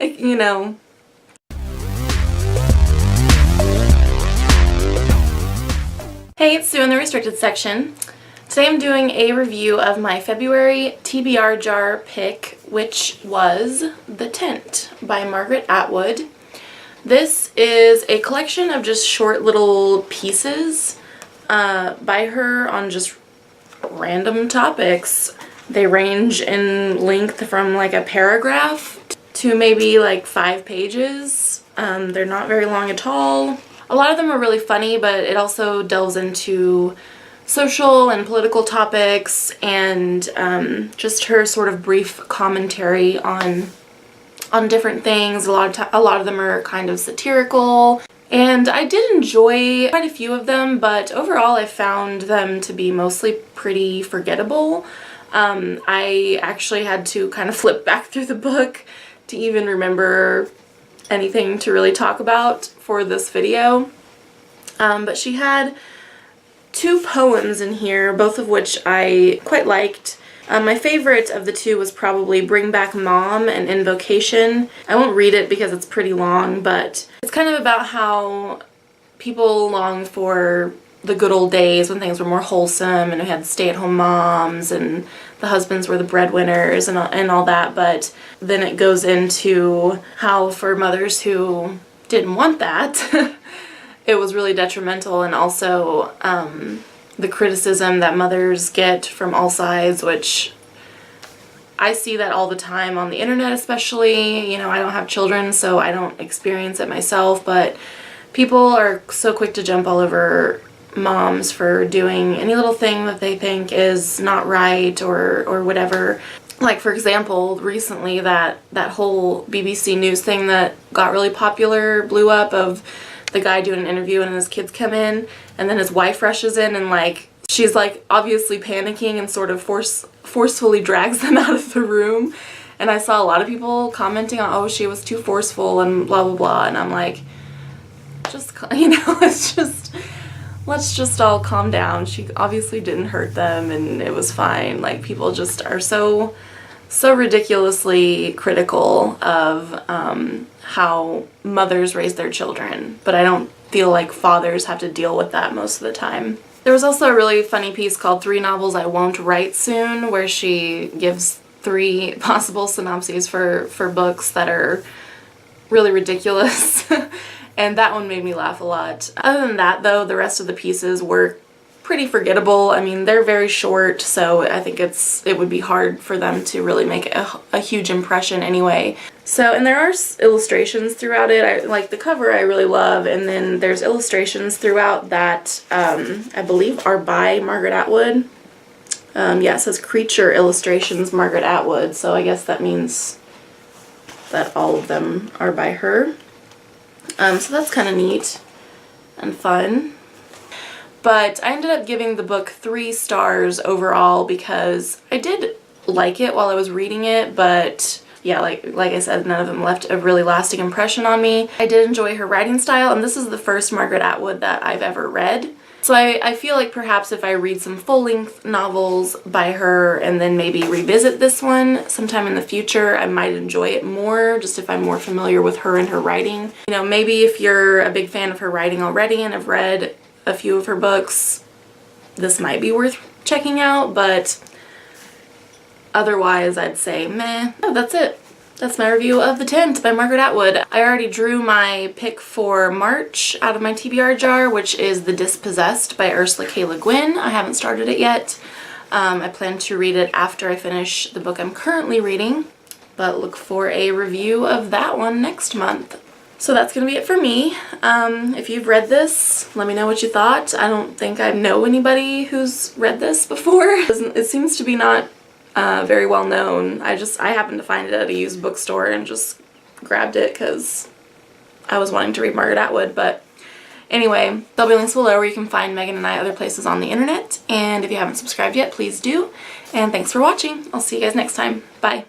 you know. Hey, it's Sue in the restricted section. Today I'm doing a review of my February TBR jar pick, which was The Tent by Margaret Atwood. This is a collection of just short little pieces by her on just random topics. They range in length from like a paragraph to maybe like 5 pages. They're not very long at all. A lot of them are really funny, but it also delves into social and political topics and just her sort of brief commentary on different things. A lot of them are kind of satirical, and I did enjoy quite a few of them, but overall I found them to be mostly pretty forgettable. I actually had to kind of flip back through the book to even remember anything to really talk about for this video. But she had 2 poems in here, both of which I quite liked. My favorite of the 2 was probably Bring Back Mom and Invocation. I won't read it because it's pretty long, but it's kind of about how people long for the good old days when things were more wholesome and we had stay-at-home moms and the husbands were the breadwinners and all that, but then it goes into how for mothers who didn't want that, it was really detrimental, and also the criticism that mothers get from all sides, which I see that all the time on the internet especially. You know, I don't have children, so I don't experience it myself, but people are so quick to jump all over moms for doing any little thing that they think is not right or whatever. Like, for example, recently that whole BBC News thing that got really popular, blew up, of the guy doing an interview and his kids come in and then his wife rushes in and like she's like obviously panicking and sort of forcefully drags them out of the room. And I saw a lot of people commenting on, oh, she was too forceful and blah blah blah, and I'm like, just, you know, let's just all calm down. She obviously didn't hurt them and it was fine. Like, people just are so ridiculously critical of how mothers raise their children, but I don't feel like fathers have to deal with that most of the time. There was also a really funny piece called 3 Novels I Won't Write Soon, where she gives 3 possible synopses for books that are really ridiculous. And that one made me laugh a lot. Other than that, though, the rest of the pieces were pretty forgettable. I mean, they're very short, so I think it would be hard for them to really make a huge impression anyway. So, and there are illustrations throughout it. Like the cover I really love, and then there's illustrations throughout that I believe are by Margaret Atwood. Yeah, it says Creature Illustrations Margaret Atwood, so I guess that means that all of them are by her. So that's kind of neat and fun. But I ended up giving the book 3 stars overall because I did like it while I was reading it, but yeah, like I said, none of them left a really lasting impression on me. I did enjoy her writing style, and this is the first Margaret Atwood that I've ever read. So I feel like perhaps if I read some full-length novels by her and then maybe revisit this one sometime in the future, I might enjoy it more, just if I'm more familiar with her and her writing. You know, maybe if you're a big fan of her writing already and have read a few of her books, this might be worth checking out, but otherwise I'd say meh. Oh, that's it. That's my review of The Tent by Margaret Atwood. I already drew my pick for March out of my TBR jar, which is The Dispossessed by Ursula K. Le Guin. I haven't started it yet. I plan to read it after I finish the book I'm currently reading, but look for a review of that one next month. So that's going to be it for me. If you've read this, let me know what you thought. I don't think I know anybody who's read this before. It seems to be not very well known. I happened to find it at a used bookstore and just grabbed it because I was wanting to read Margaret Atwood. But anyway, there'll be links below where you can find Megan and I other places on the internet. And if you haven't subscribed yet, please do. And thanks for watching. I'll see you guys next time. Bye.